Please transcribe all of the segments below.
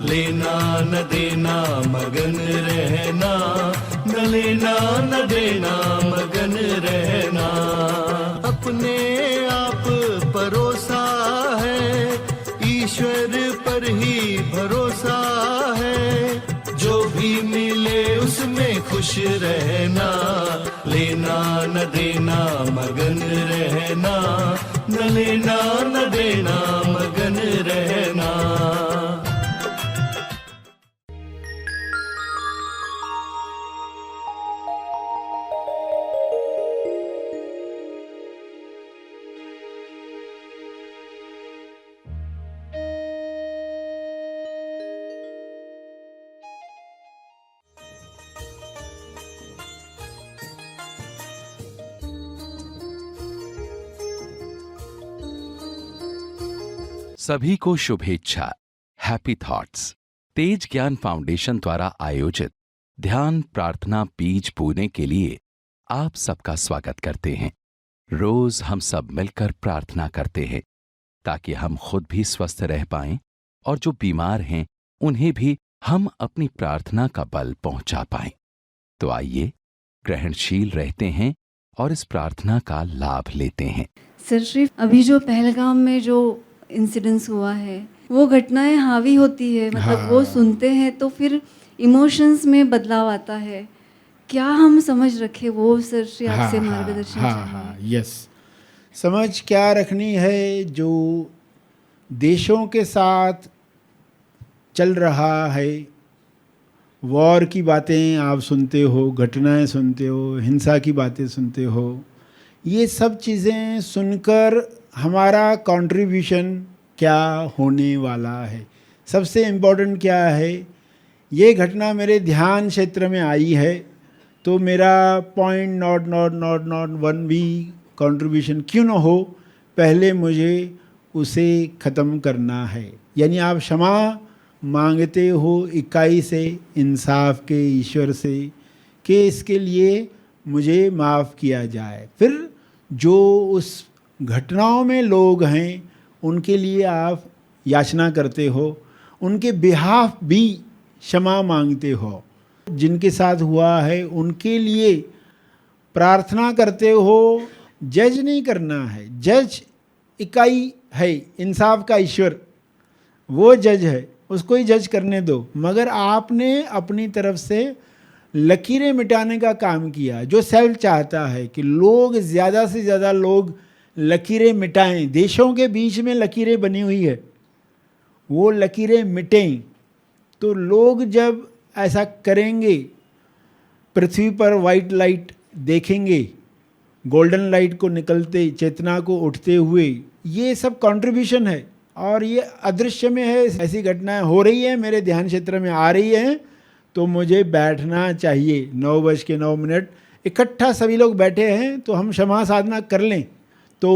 लेना न देना मगन रहना, न लेना न देना मगन रहना। अपने आप परोसा है, ईश्वर पर ही भरोसा है। जो भी मिले उसमें खुश रहना, लेना न देना मगन रहना, न लेना न देना मगन रहना। सभी को शुभेच्छा। हैप्पी थॉट्स तेज ज्ञान फाउंडेशन द्वारा आयोजित ध्यान प्रार्थना बीज बोने के लिए आप सबका स्वागत करते हैं। रोज हम सब मिलकर प्रार्थना करते हैं ताकि हम खुद भी स्वस्थ रह पाएं और जो बीमार हैं उन्हें भी हम अपनी प्रार्थना का बल पहुंचा पाएं। तो आइए ग्रहणशील रहते हैं और इस प्रार्थना का लाभ लेते हैं। सर श्री अभी जो पहलगाम में जो इंसिडेंस हुआ है वो घटनाएं हावी होती है, मतलब वो सुनते हैं तो फिर इमोशंस में बदलाव आता है। क्या हम समझ रखें वो सर श्री आपसे मार्गदर्शन चाहिए। यस, समझ क्या रखनी है। जो देशों के साथ चल रहा है, वॉर की बातें आप सुनते हो, घटनाएं सुनते हो, हिंसा की बातें सुनते हो, ये सब चीज़ें सुनकर हमारा कंट्रीब्यूशन क्या होने वाला है। सबसे इम्पोर्टेंट क्या है, ये घटना मेरे ध्यान क्षेत्र में आई है तो मेरा पॉइंट नॉट वन भी कंट्रीब्यूशन क्यों ना हो, पहले मुझे उसे ख़त्म करना है। यानी आप क्षमा मांगते हो इकाई से, इंसाफ के ईश्वर से, कि इसके लिए मुझे माफ़ किया जाए। फिर जो उस घटनाओं में लोग हैं उनके लिए आप याचना करते हो, उनके बिहाफ भी क्षमा मांगते हो। जिनके साथ हुआ है उनके लिए प्रार्थना करते हो। जज नहीं करना है, जज इकाई है, इंसाफ का ईश्वर वो जज है, उसको ही जज करने दो। मगर आपने अपनी तरफ से लकीरें मिटाने का काम किया। जो सेल्फ चाहता है कि लोग ज़्यादा से ज़्यादा लोग लकीरें मिटाएं, देशों के बीच में लकीरें बनी हुई है, वो लकीरें मिटें। तो लोग जब ऐसा करेंगे, पृथ्वी पर वाइट लाइट देखेंगे, गोल्डन लाइट को निकलते, चेतना को उठते हुए, ये सब कंट्रीब्यूशन है और ये अदृश्य में है। ऐसी घटनाएं हो रही है, मेरे ध्यान क्षेत्र में आ रही हैं, तो मुझे बैठना चाहिए। 9:09 इकट्ठा सभी लोग बैठे हैं तो हम क्षमा साधना कर लें। तो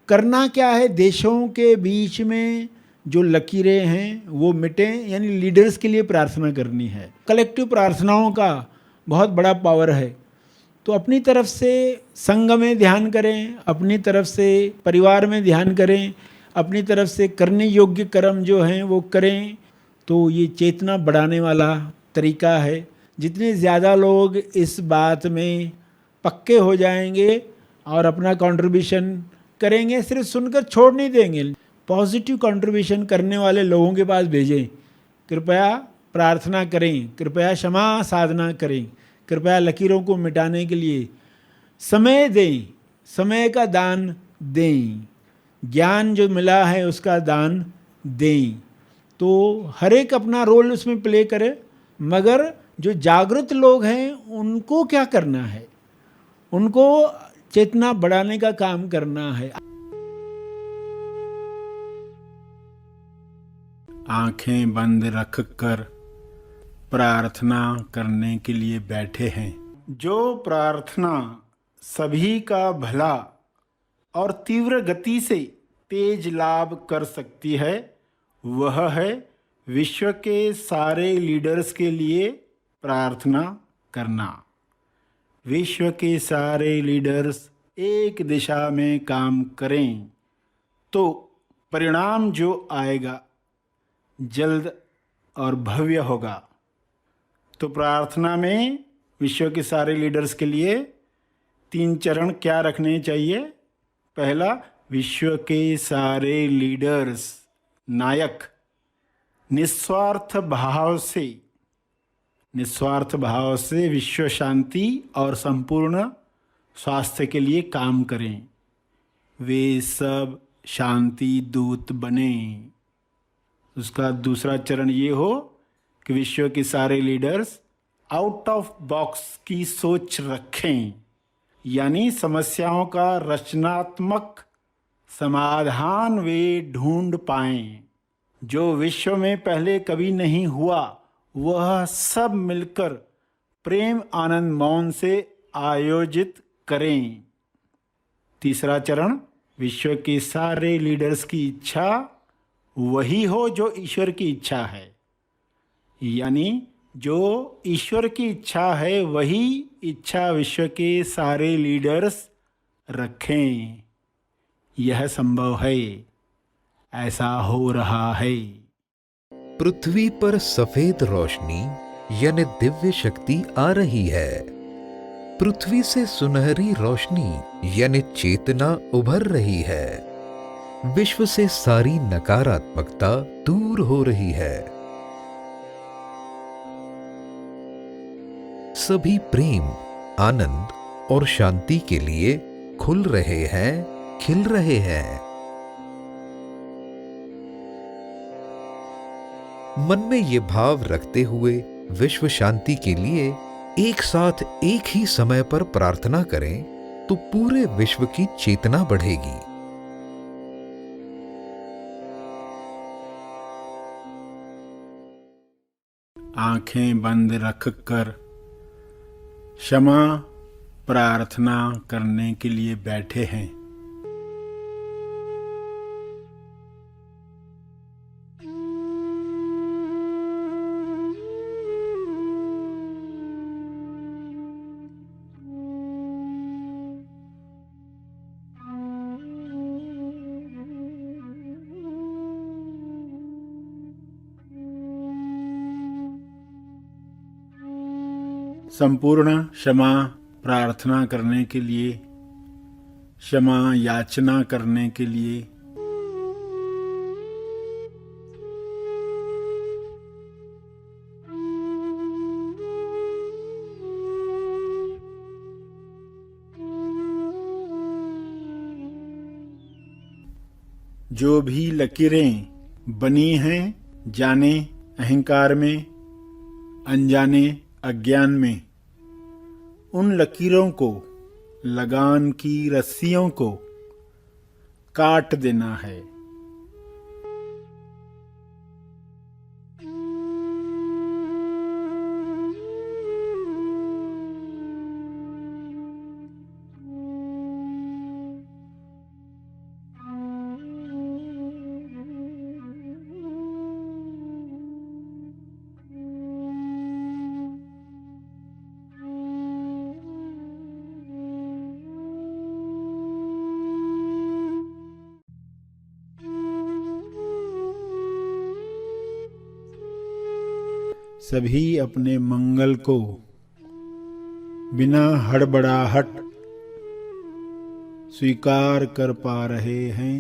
करना क्या है, देशों के बीच में जो लकीरें हैं वो मिटें, यानी लीडर्स के लिए प्रार्थना करनी है। कलेक्टिव प्रार्थनाओं का बहुत बड़ा पावर है। तो अपनी तरफ से संघ में ध्यान करें, अपनी तरफ से परिवार में ध्यान करें, अपनी तरफ से करने योग्य कर्म जो हैं वो करें। तो ये चेतना बढ़ाने वाला तरीका है। जितने ज़्यादा लोग इस बात में पक्के हो जाएंगे और अपना कंट्रीब्यूशन करेंगे, सिर्फ सुनकर छोड़ नहीं देंगे, पॉजिटिव कंट्रीब्यूशन करने वाले लोगों के पास भेजें। कृपया प्रार्थना करें, कृपया क्षमा साधना करें, कृपया लकीरों को मिटाने के लिए समय दें, समय का दान दें, ज्ञान जो मिला है उसका दान दें। तो हर एक अपना रोल उसमें प्ले करे। मगर जो जागृत लोग हैं उनको क्या करना है, उनको चेतना बढ़ाने का काम करना है। आंखें बंद रखकर प्रार्थना करने के लिए बैठे हैं। जो प्रार्थना सभी का भला और तीव्र गति से तेज लाभ कर सकती है, वह है विश्व के सारे लीडर्स के लिए प्रार्थना करना। विश्व के सारे लीडर्स एक दिशा में काम करें तो परिणाम जो आएगा जल्द और भव्य होगा। तो प्रार्थना में विश्व के सारे लीडर्स के लिए 3 चरण क्या रखने चाहिए? पहला, विश्व के सारे लीडर्स, नायक निस्वार्थ भाव से विश्व शांति और संपूर्ण स्वास्थ्य के लिए काम करें। वे सब शांति दूत बने। उसका दूसरा चरण ये हो कि विश्व के सारे लीडर्स आउट ऑफ बॉक्स की सोच रखें, यानी समस्याओं का रचनात्मक समाधान वे ढूंढ पाएं। जो विश्व में पहले कभी नहीं हुआ, वह सब मिलकर प्रेम आनंद मौन से आयोजित करें। तीसरा चरण, विश्व के सारे लीडर्स की इच्छा वही हो जो ईश्वर की इच्छा है, यानी जो ईश्वर की इच्छा है वही इच्छा विश्व के सारे लीडर्स रखें। यह संभव है, ऐसा हो रहा है। पृथ्वी पर सफेद रोशनी यानी दिव्य शक्ति आ रही है। पृथ्वी से सुनहरी रोशनी यानी चेतना उभर रही है। विश्व से सारी नकारात्मकता दूर हो रही है। सभी प्रेम, आनंद और शांति के लिए खुल रहे हैं, खिल रहे हैं। मन में ये भाव रखते हुए विश्व शांति के लिए एक साथ एक ही समय पर प्रार्थना करें तो पूरे विश्व की चेतना बढ़ेगी। आंखें बंद रखकर क्षमा प्रार्थना करने के लिए बैठे हैं। संपूर्ण क्षमा प्रार्थना करने के लिए, क्षमा याचना करने के लिए जो भी लकीरें बनी हैं, जाने अहंकार में, अनजाने अज्ञान में, उन लकीरों को, लगान की रस्सियों को काट देना है। सभी अपने मंगल को बिना हड़बड़ाहट स्वीकार कर पा रहे हैं,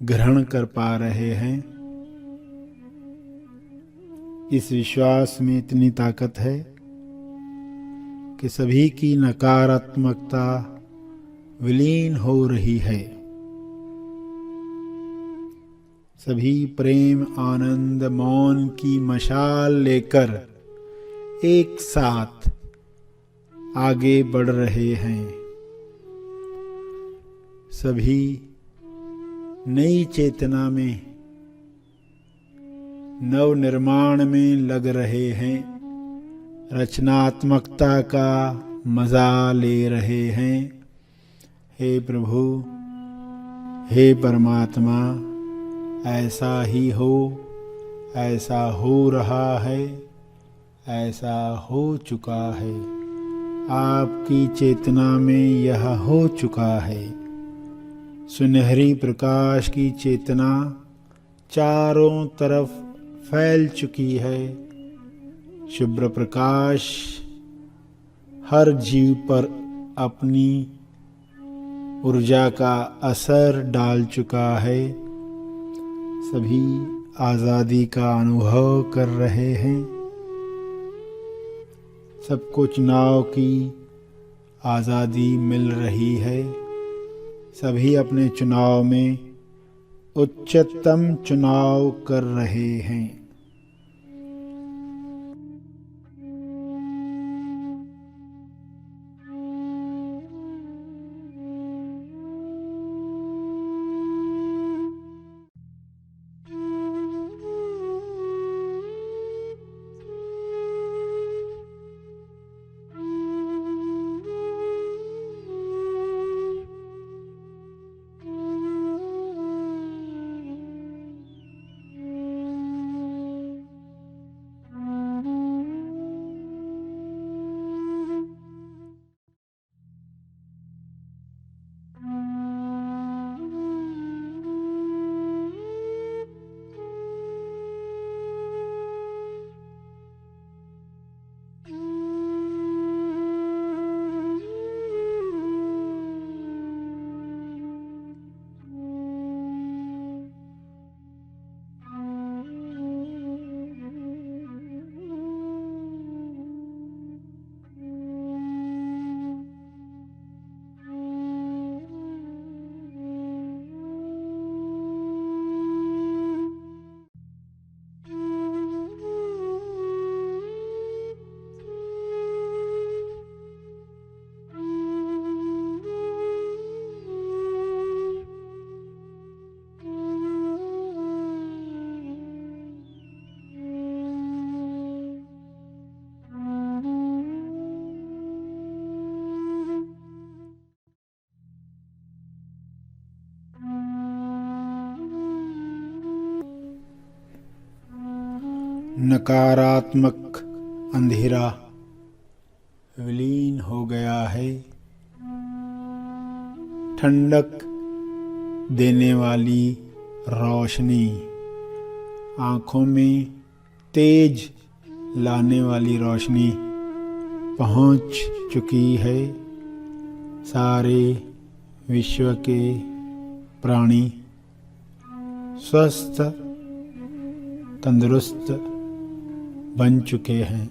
ग्रहण कर पा रहे हैं। इस विश्वास में इतनी ताकत है कि सभी की नकारात्मकता विलीन हो रही है। सभी प्रेम आनंद मौन की मशाल लेकर एक साथ आगे बढ़ रहे हैं। सभी नई चेतना में, नव निर्माण में लग रहे हैं, रचनात्मकता का मजा ले रहे हैं। हे प्रभु, हे परमात्मा, ऐसा ही हो, ऐसा हो रहा है, ऐसा हो चुका है। आपकी चेतना में यह हो चुका है। सुनहरी प्रकाश की चेतना चारों तरफ फैल चुकी है। शुभ्र प्रकाश हर जीव पर अपनी ऊर्जा का असर डाल चुका है। सभी आज़ादी का अनुभव कर रहे हैं। सबको चुनाव की आज़ादी मिल रही है। सभी अपने चुनाव में उच्चतम चुनाव कर रहे हैं। नकारात्मक अंधेरा विलीन हो गया है। ठंडक देने वाली रोशनी, आँखों में तेज लाने वाली रोशनी पहुँच चुकी है। सारे विश्व के प्राणी स्वस्थ तंदुरुस्त बन चुके हैं।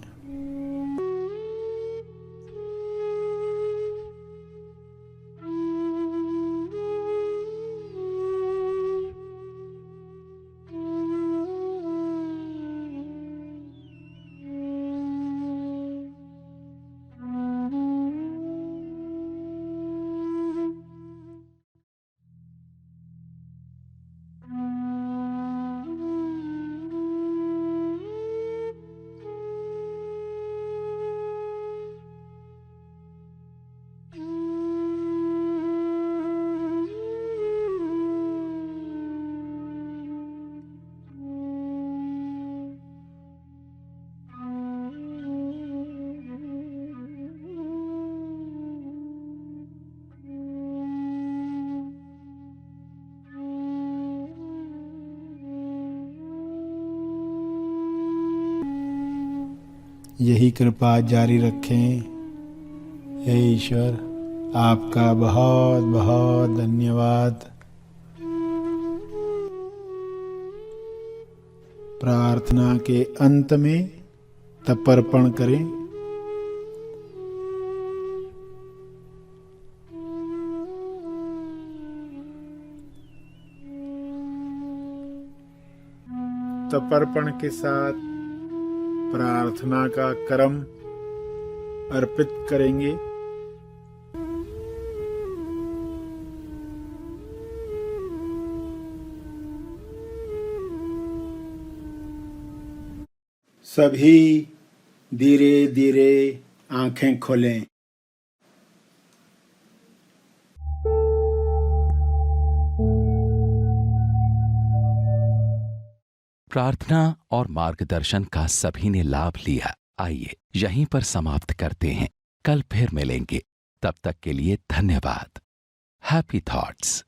यही कृपा जारी रखें। हे ईश्वर, आपका बहुत बहुत धन्यवाद। प्रार्थना के अंत में तर्पण करें। तर्पण के साथ प्रार्थना का कर्म अर्पित करेंगे। सभी धीरे धीरे आंखें खोलें। प्रार्थना और मार्गदर्शन का सभी ने लाभ लिया। आइए यहीं पर समाप्त करते हैं। कल फिर मिलेंगे। तब तक के लिए धन्यवाद। Happy thoughts.